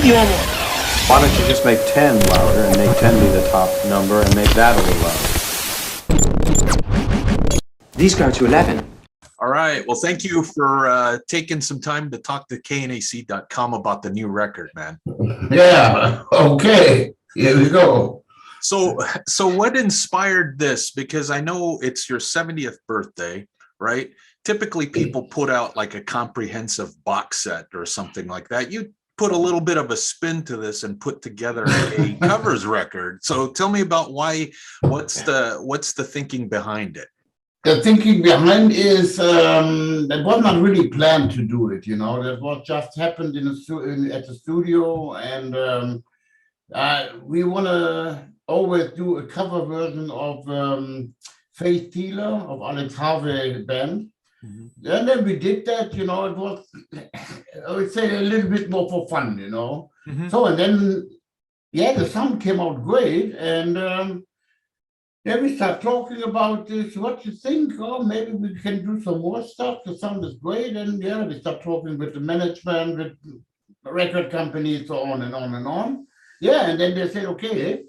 you want more? Why don't you just make 10 louder and make 10 be the top number and make that a little louder? These go to 11. All right. Well, thank you for taking some time to talk to KNAC.com about the new record, man. Yeah. Okay. Here we go. So what inspired this? Because I know it's your 70th birthday, right? Typically people put out like a comprehensive box set or something like that. You put a little bit of a spin to this and put together a covers record. So tell me about what's the thinking behind it? The thinking behind is that was not really planned to do it, you know. That was just happened at the studio, and we want to always do a cover version of Faith Healer of Alex Harvey band. Mm-hmm. And then we did that, you know. It was, I would say, a little bit more for fun, you know. Mm-hmm. So, and then, yeah, the sound came out great, and yeah, we start talking about this. What you think? Oh, maybe we can do some more stuff. The sound is great, and yeah, we start talking with the management, with record companies, so on and on and on. Yeah, and then they said, okay,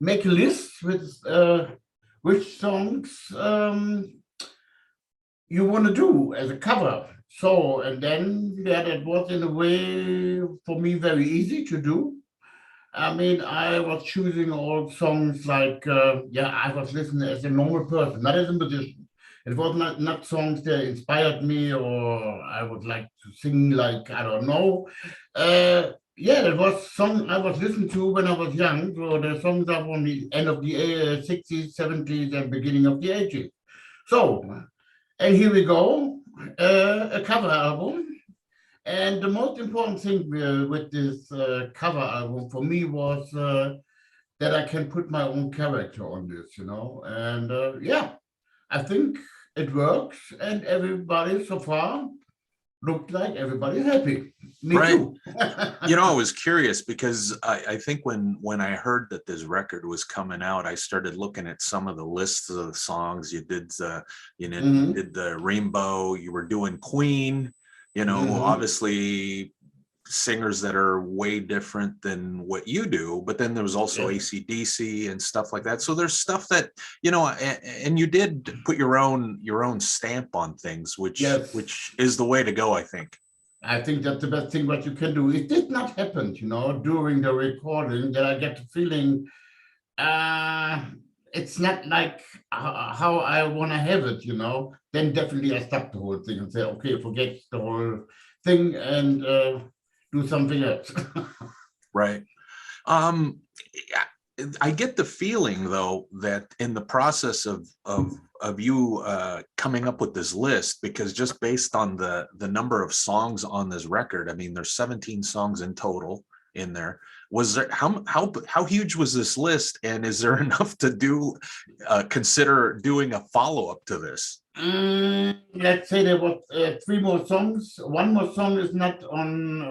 make a list with which songs you want to do as a cover. So, and then, yeah, that was in a way for me very easy to do. I mean, I was choosing all songs like, I was listening as a normal person, not as a musician. It was not songs that inspired me or I would like to sing like, I don't know. It was songs I was listening to when I was young. So the songs are from the end of the 60s, 70s, and beginning of the 80s. So, and here we go, a cover album. And the most important thing with this cover album for me was that I can put my own character on this, you know. And I think it works, and everybody so far looked like everybody's happy. Me right. too. You know, I was curious because I think when I heard that this record was coming out, I started looking at some of the lists of the songs. You did the Rainbow, you were doing Queen, you know, obviously singers that are way different than what you do, but then there was also AC/DC and stuff like that. So there's stuff that, you know, and you did put your own stamp on things, which is the way to go, I think. I think that's the best thing what you can do. It did not happen, you know, during the recording that I get the feeling it's not like how I want to have it, you know. Then definitely I stop the whole thing and say, okay, forget the whole thing and do something else. Right. I get the feeling though that in the process of you coming up with this list, because just based on the number of songs on this record, I mean, there's 17 songs in total in there. Was there how huge was this list, and is there enough to do consider doing a follow-up to this? Let's say there was 3 more songs. One song is not on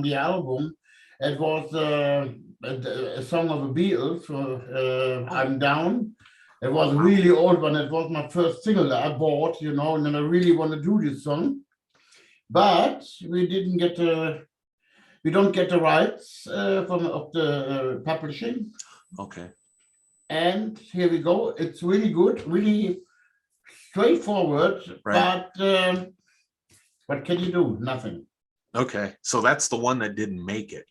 the album. It was a song of the Beatles, I'm Down. It was a really old one. It was my first single that I bought, you know, and then I really want to do this song, but we don't get the rights of the publishing. Okay. And here we go. It's really good, really straightforward, right. But what can you do? Nothing. Okay, so that's the one that didn't make it.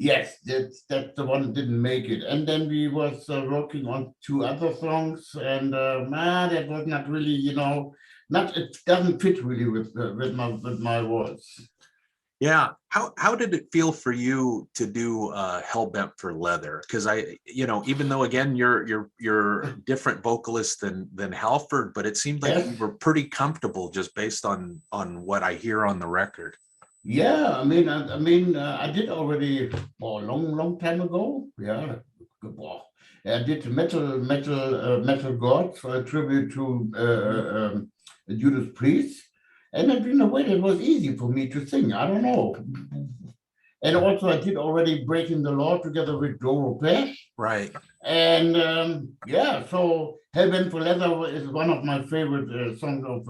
Yes, that's the one that didn't make it. And then we was working on 2 other songs, and that was not really, you know, it doesn't fit really with my voice. Yeah. How did it feel for you to do Hellbent for Leather? Because even though again you're a different vocalist than Halford, but it seemed like you were pretty comfortable just based on what I hear on the record. Yeah, I mean, I did already a long time ago. Yeah, I did Metal God for a tribute to Judas Priest. And in a way, it was easy for me to sing. I don't know. And also, I did already Breaking the Law together with Joe Rapesh. Right. And yeah, so Heaven for Leather is one of my favorite songs of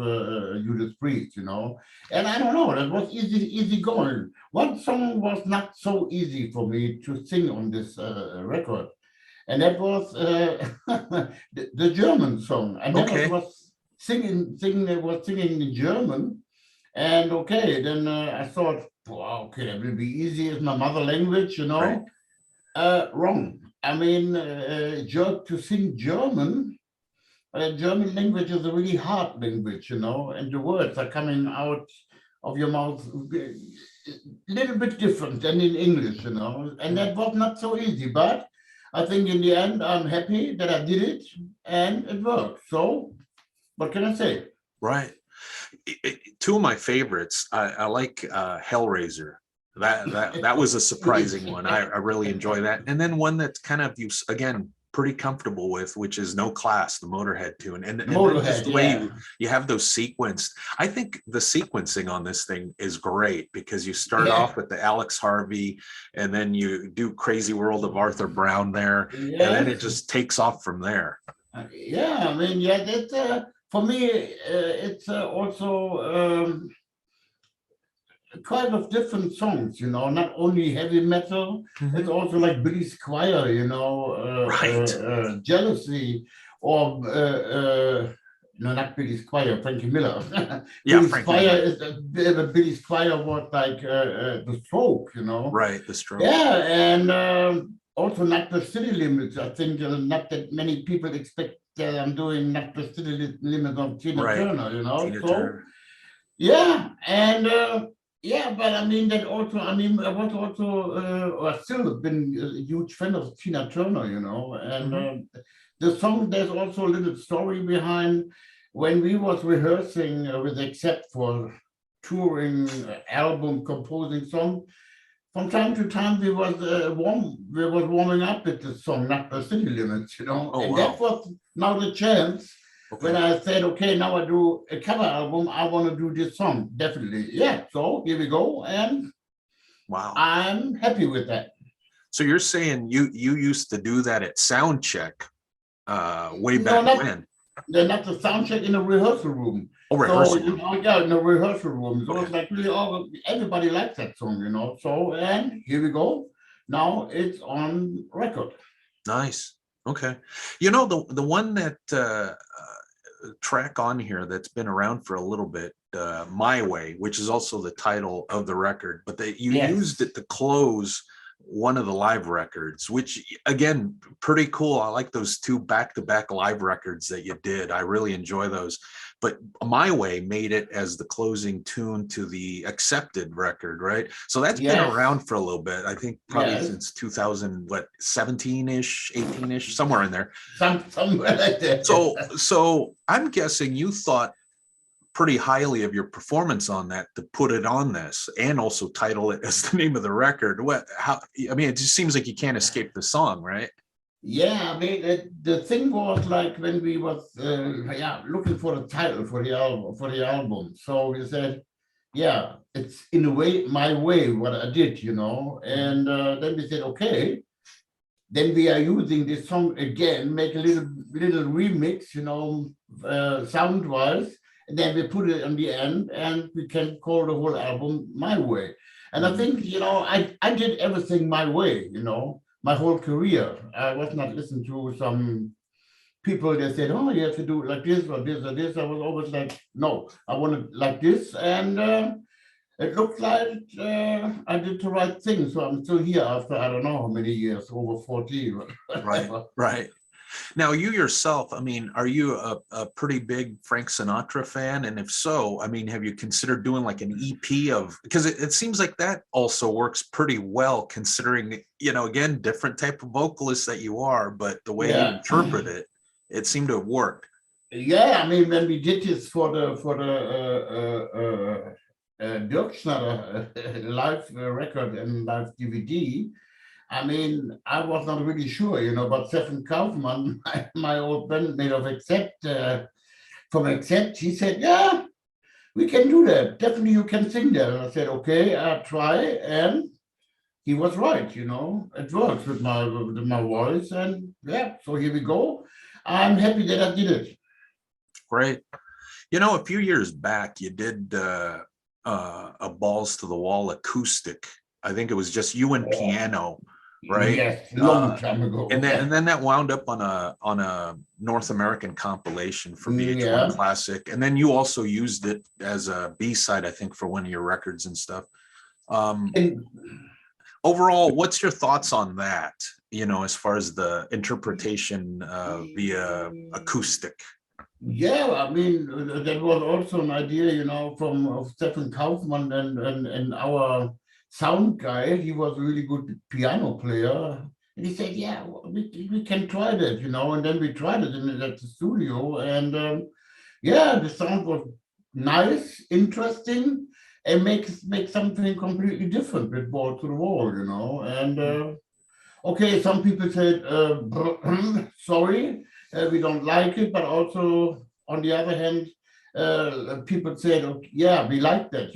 Judas Priest, you know. And I don't know, that was easy going. One song was not so easy for me to sing on this record, and that was the German song. I never Okay. was singing in German, and okay, then I thought, wow, okay, that will be easy. It's my mother language, you Right. know. Wrong. I mean, to sing German. German language is a really hard language, you know, and the words are coming out of your mouth a little bit different than in English, you know, and that was not so easy. But I think in the end, I'm happy that I did it and it worked. So, what can I say? Right. Two of my favorites, I like Hellraiser. That was a surprising one. I really enjoy that. And then one that's kind of you again pretty comfortable with, which is No Class, the Motorhead tune. And then just Motorhead, the way yeah. you have those sequenced. I think the sequencing on this thing is great because you start Yeah. off with the Alex Harvey and then you do Crazy World of Arthur Brown there. Yes. And then it just takes off from there. Yeah, I mean, yeah, that's for me, it's also kind of different songs, you know, not only heavy metal, it's also like Billy Squire, you know, Right. Jealousy, or no, not Billy Squire, Frankie Miller. Yeah, Billy Frankie Squire Miller. Billy Squire was like the Stroke, you know. Right, the Stroke. Yeah, and also Not the City Limits. I think not that many people expect that I'm doing Not the City Limits of Tina Right. Turner, you know. Tina So Turner. yeah, and yeah, but I mean that also. I mean, I was also, or still have been a huge fan of Tina Turner, you know. And the song, there's also a little story behind. When we was rehearsing with Accept for touring album, composing song, from time to time we was warming up with the song Not the City Limits, you know. Oh, and wow. that was now the chance. Okay. When I said, okay, now I do a cover album, I want to do this song, definitely. Yeah, so here we go, and Wow. I'm happy with that. So you're saying you used to do that at sound check way back when? They're not the sound check in the rehearsal room. Oh, rehearsal room. You know, yeah, in the rehearsal room. So it's like really, everybody likes that song, you know. So, and here we go. Now it's on record. Nice. Okay. You know, the one that track on here that's been around for a little bit, My Way, which is also the title of the record, but you used it to close one of the live records, which again, pretty cool. I like those two back-to-back live records that you did. I really enjoy those. But My Way made it as the closing tune to the Accepted record, right? So that's been around for a little bit. I think probably since 2017-ish, 18-ish, somewhere in there. Somewhere like that. So I'm guessing you thought pretty highly of your performance on that to put it on this and also title it as the name of the record. I mean, it just seems like you can't escape the song, right? Yeah, I mean, the thing was like when we was looking for a title for the album. So we said, yeah, it's in a way my way what I did, you know. And then we said, okay, then we are using this song again, make a little remix, you know, sound wise, and then we put it on the end, and we can call the whole album My Way. And I think, you know, I did everything my way, you know. My whole career, I was not listening to some people that said, oh, you have to do it like this or this or this. I was always like, no, I want it like this. And it looked like I did the right thing. So I'm still here after, I don't know how many years, over 40. Right. Now, you yourself, I mean, are you a pretty big Frank Sinatra fan? And if so, I mean, have you considered doing like an EP of, because it seems like that also works pretty well considering, you know, again, different type of vocalist that you are, but the way you interpret it, it seemed to have worked. Yeah, I mean, when we did this for the Dirkschneider live record and live DVD, I mean, I was not really sure, you know, but Stefan Kaufmann, my old bandmate of Accept, from Accept, he said, yeah, we can do that. Definitely you can sing that. And I said, okay, I'll try. And he was right, it works with my voice, and yeah, so here we go. I'm happy that I did it. Great. A few years back, you did a balls to the wall acoustic. I think it was just you and piano, right? Yes, long time ago. And then that wound up on a North American compilation for VH1 Classic. And then you also used it as a B-side, I think, for one of your records and stuff. Overall, what's your thoughts on that? As far as the interpretation via acoustic. Yeah, I mean, that was also an idea, from Stefan Kaufmann and our sound guy. He was a really good piano player. And he said, yeah, we can try that, and then we tried it at the studio. And yeah, the sound was nice, interesting, and make something completely different with Ball to the Wall, And okay, some people said, sorry, we don't like it, but also on the other hand, people said, okay, yeah, we like that,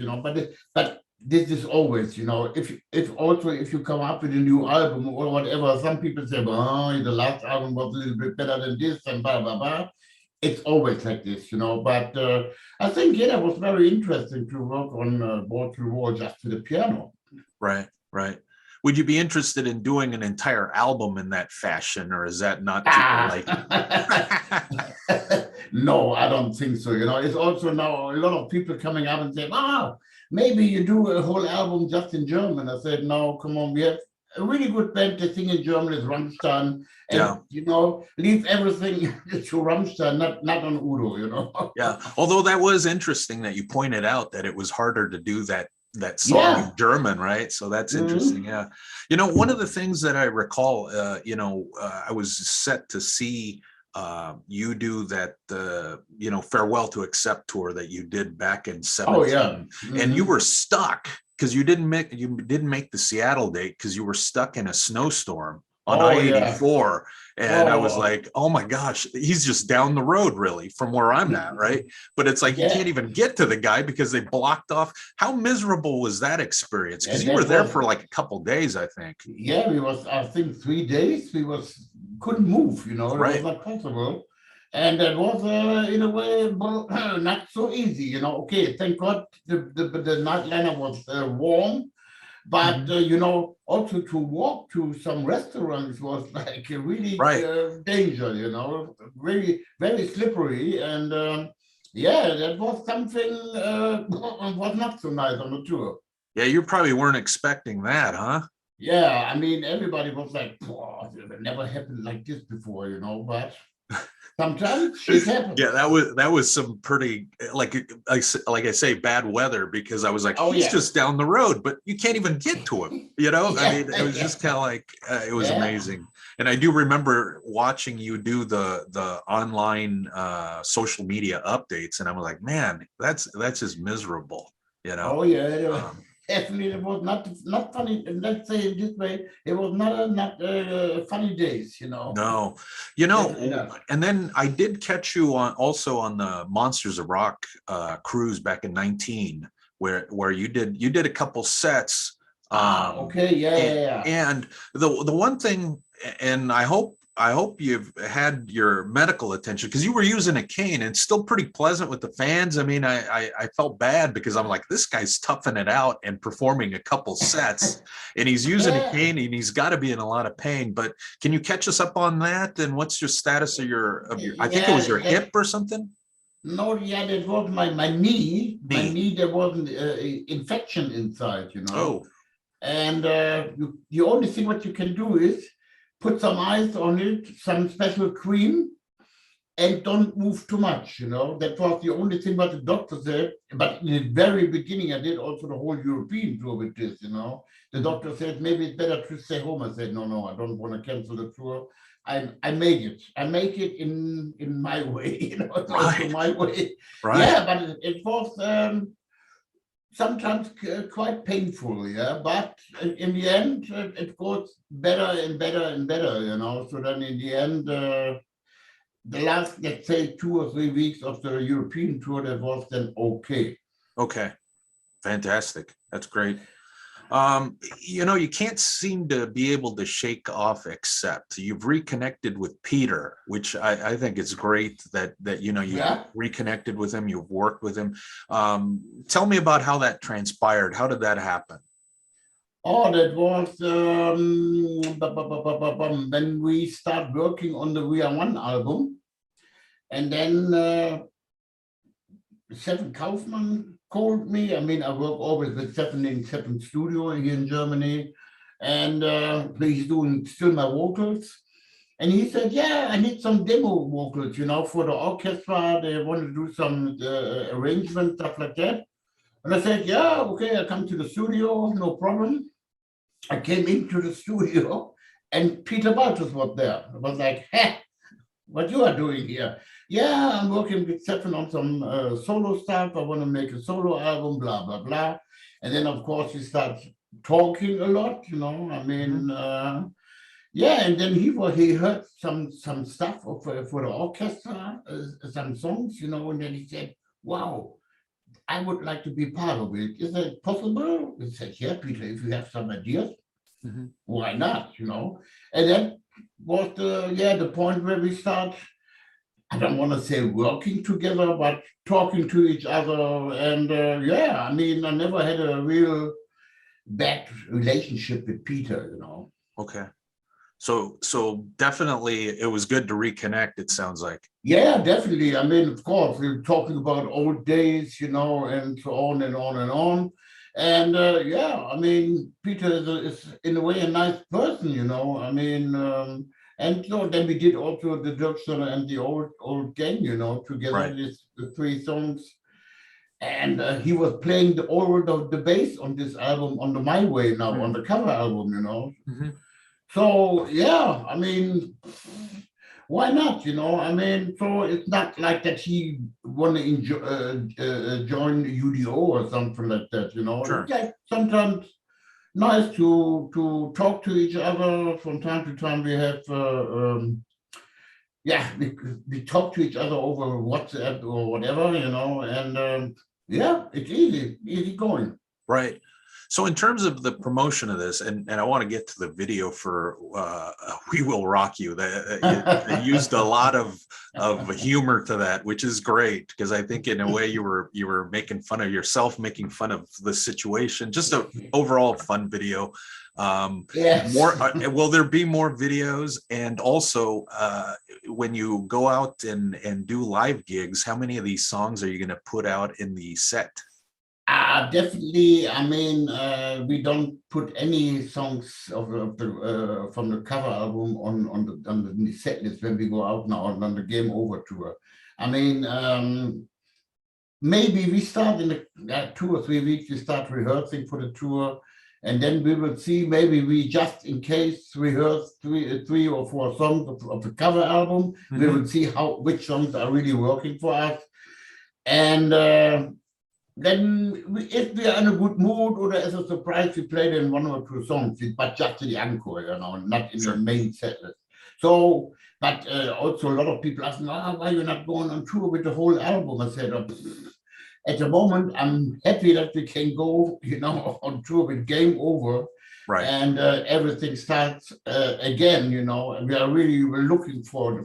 but this is always, if you come up with a new album or whatever, some people say, oh, the last album was a little bit better than this and blah, blah, blah. It's always like this, but I think, yeah, it was very interesting to work on Ball to the Wall just to the piano. Right. Would you be interested in doing an entire album in that fashion, or is that not too like? No, I don't think so. It's also now a lot of people coming up and saying, maybe you do a whole album just in German. I said, no, come on, we have a really good band that sing in German is Rammstein. And, leave everything to Rammstein, not on Udo, Yeah, although that was interesting that you pointed out that it was harder to do that song in German, right? So that's interesting. Yeah. One of the things that I recall, I was set to see you do that, Farewell to Accept tour that you did back in 2017. Oh, yeah. And you were stuck because you didn't make the Seattle date because you were stuck in a snowstorm on I-84. And I was like, oh my gosh, he's just down the road really from where I'm at, right? But it's like you can't even get to the guy because they blocked off. How miserable was that experience? Because you were there for like a couple of days, I think. Yeah, I think 3 days. Couldn't move, It Right. was not possible. And that was, in a way, not so easy, Okay, thank God the nightliner was warm. But, also to walk to some restaurants was like a really danger, very, very slippery. And that was something was not so nice on the tour. Yeah, you probably weren't expecting that, huh? Yeah, I mean, everybody was like, it never happened like this before, but sometimes it happens. Yeah, that was some pretty, like I say, bad weather, because I was like, he's just down the road, but you can't even get to him, I mean, it was just kind of like, it was amazing. And I do remember watching you do the online social media updates, and I was like, man, that's just miserable, Oh yeah. Definitely, it was not funny. Let's say it this way: it was not funny days, No, and then I did catch you also on the Monsters of Rock cruise back in 2019, where you did a couple sets. Okay, yeah. And the one thing, and I hope you've had your medical attention, because you were using a cane and it's still pretty pleasant with the fans. I mean, I felt bad because I'm like, this guy's toughing it out and performing a couple sets and he's using a cane and he's got to be in a lot of pain. But can you catch us up on that? And what's your status of your I think it was your hip or something? No, that was my knee. My knee, there was an infection inside, Oh. And the only thing what you can do is put some ice on it, some special cream, and don't move too much, That was the only thing what the doctor said. But in the very beginning, I did also the whole European tour with this, The doctor said, maybe it's better to stay home. I said, no, I don't want to cancel the tour. I make it. I make it in my way, Right. my way. Right. Yeah, but it was sometimes quite painful, but in the end it goes better and better and better, so then in the end the last, let's say, 2 or 3 weeks of the European tour, that was then okay. Fantastic. That's great. You know, you can't seem to be able to shake off Accept. You've reconnected with Peter, which I think is great that you know you Yeah. reconnected with him, you've worked with him. Tell me about how that transpired. How did that happen? Oh, that was when we start working on the We Are One album. And then Stefan Kaufmann called me. I mean, I work always with Stefan in Stefan Studio here in Germany. And he's doing still my vocals. And he said, yeah, I need some demo vocals, you know, for the orchestra. They want to do some arrangement, stuff like that. And I said, yeah, okay, I come to the studio, no problem. I came into the studio and Peter Baltus was there. I was like, hey, what you are doing here? Yeah, I'm working with Stefan on some solo stuff. I want to make a solo album, blah, blah, blah. And then, of course, we start talking a lot, you know, I mean, yeah, and then he heard some stuff for the orchestra, some songs, you know, and then he said, wow, I would like to be part of it. Is that possible? I said, yeah, Peter, if you have some ideas, why not, you know? And that was the point where we start, I don't want to say working together, but talking to each other. And yeah, I mean, I never had a real bad relationship with Peter, you know. Okay. So definitely it was good to reconnect, it sounds like. Yeah, definitely. I mean, of course, we're talking about old days, you know, and so on and on and on. And yeah, I mean, Peter is in a way a nice person, you know. I mean, and so then we did also the Dirkschneider and the old gang, you know, together, Right. the three songs. And he was playing the bass on this album, on the My Way now, on the cover album, you know. So yeah, I mean, why not? You know, I mean, so it's not like that he want to join U.D.O or something like that. You know, Sure. yeah, sometimes nice to talk to each other. From time to time, we have yeah, we talk to each other over WhatsApp or whatever. You know, and yeah, it's easy going. Right. So in terms of the promotion of this, and I want to get to the video for We Will Rock You, they used a lot of humor to that, which is great, because I think in a way you were making fun of yourself, making fun of the situation, just an overall fun video. Yes. Will there be more videos? And also, when you go out and do live gigs, how many of these songs are you going to put out in the set? Definitely. I mean, we don't put any songs from the cover album on the set list when we go out now on the Game Over tour. I mean, maybe we start in the 2 or 3 weeks. We start rehearsing for the tour, and then we will see. Maybe we just in case rehearse three or four songs of the cover album. We will see which songs are really working for us, and. Then, if we are in a good mood or as a surprise, we play then 1 or 2 songs, but just in the encore, you know, not in the main set list. So, but also a lot of people ask me, why are you not going on tour with the whole album? I said, at the moment, I'm happy that we can go, you know, on tour with Game Over. Right. And everything starts again, you know, and we're looking for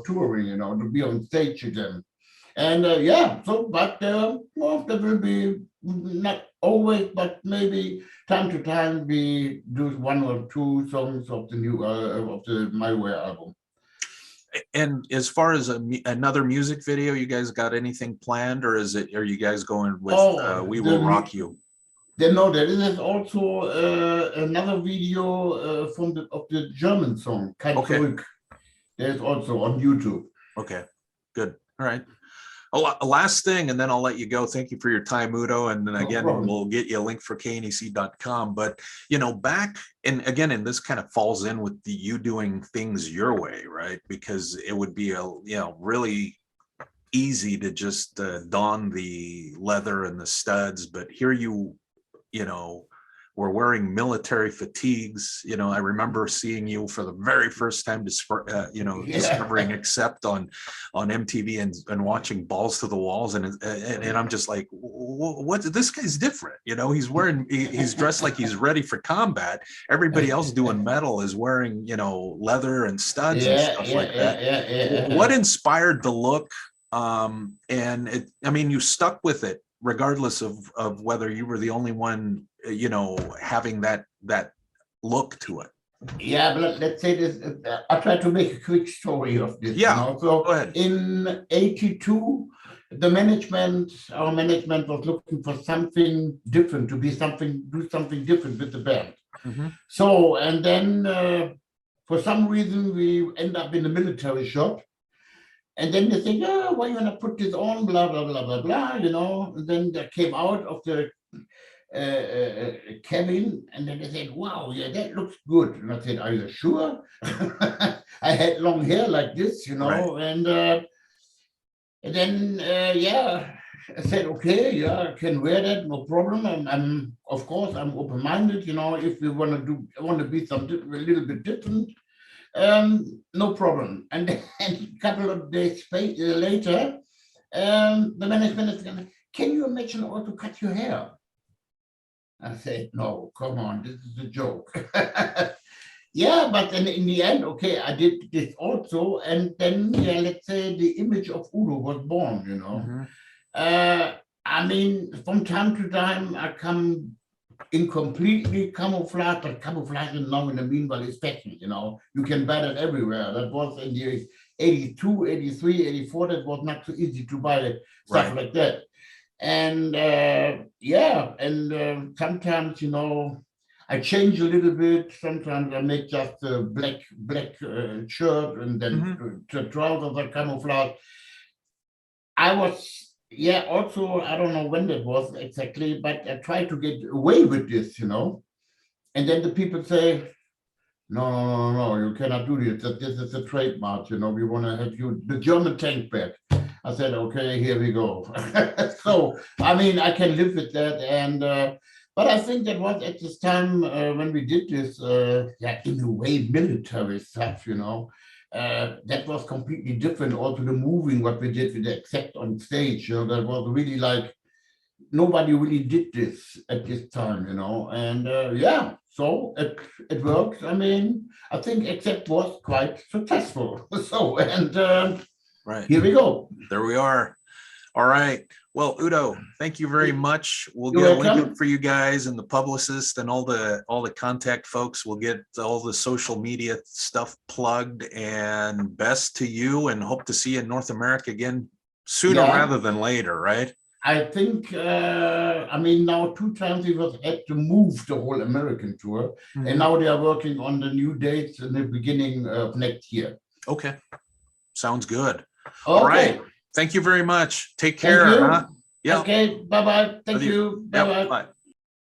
touring, you know, to be on stage again. And yeah, so, but well, there will be not always, but maybe time to time we do 1 or 2 songs of the new of the My Way album. And as far as another music video, you guys got anything planned, or are you guys going with We Will Rock You? There is also another video of the German song Kein Zurück. There's also on YouTube. Okay, good. All right. A last thing, and then I'll let you go. Thank you for your time, Udo. And then again, we'll get you a link for knec.com. But, you know, back, and again, and this kind of falls in with you doing things your way, right? Because it would be really easy to just don the leather and the studs. But here you know, were wearing military fatigues. You know, I remember seeing you for the very first time, discovering Accept on MTV and watching Balls to the Walls, and I'm just like, what? This guy's different. You know, he's dressed like he's ready for combat. Everybody else doing metal is wearing, you know, leather and studs and stuff like that. What inspired the look? And I mean, you stuck with it regardless of whether you were the only one, you know, having that look to it. Yeah, but let's say this. I'll try to make a quick story of this. Yeah, you know? So go ahead. In '82, our management was looking for something different, do something different with the band. Mm-hmm. So, and then for some reason we end up in a military shop. And then they think, oh, why you wanna put this on, blah, blah, blah, blah, blah, you know. And then they came out of the cabin, and then they said, wow, yeah, that looks good. And I said, are you sure? I had long hair like this, you know. Right. And then, yeah, I said, okay, yeah, I can wear that, no problem. I'm of course, I'm open-minded, you know, if we want to be a little bit different. No problem. And then a couple of days later, the management is going, can you imagine how to cut your hair? I said, no, come on, this is a joke. Yeah, but then in the end, okay, I did this also. And then, yeah, let's say the image of Udo was born, you know. Mm-hmm. I mean, from time to time, I come in completely camouflage, but camouflage now in the meanwhile is fashion, you know. You can buy that everywhere. That was in the 82, 83, 84, that was not so easy to buy stuff right. like that. And yeah, and sometimes, you know, I change a little bit. Sometimes I make just a black shirt, and then the trousers are camouflage. I was, yeah, also, I don't know when that was exactly, but I tried to get away with this, you know. And then the people say, no, you cannot do this. This is a trademark, you know. We want to have you, the German tank back. I said, okay, here we go. So, I mean, I can live with that. And, but I think that was at this time when we did this, yeah, in a way, military stuff, you know. That was completely different. Also the moving, what we did with the Accept on stage, you know, that was really like, nobody really did this at this time, you know. And yeah, so it worked. I mean, I think Accept was quite successful. So, and right. Here we go. There we are. All right. Well, Udo, thank you very much. We'll get a link up for you guys and the publicist and all the contact folks. We'll get all the social media stuff plugged, and best to you, and hope to see you in North America again sooner rather than later, right? I think, I mean, now 2 times we had to move the whole American tour, and now they are working on the new dates in the beginning of next year. Okay. Sounds good. Okay. All right. Thank you very much. Take care. Thank you. Huh? Yeah. Okay. Bye-bye. Thank you. Bye-bye. Bye.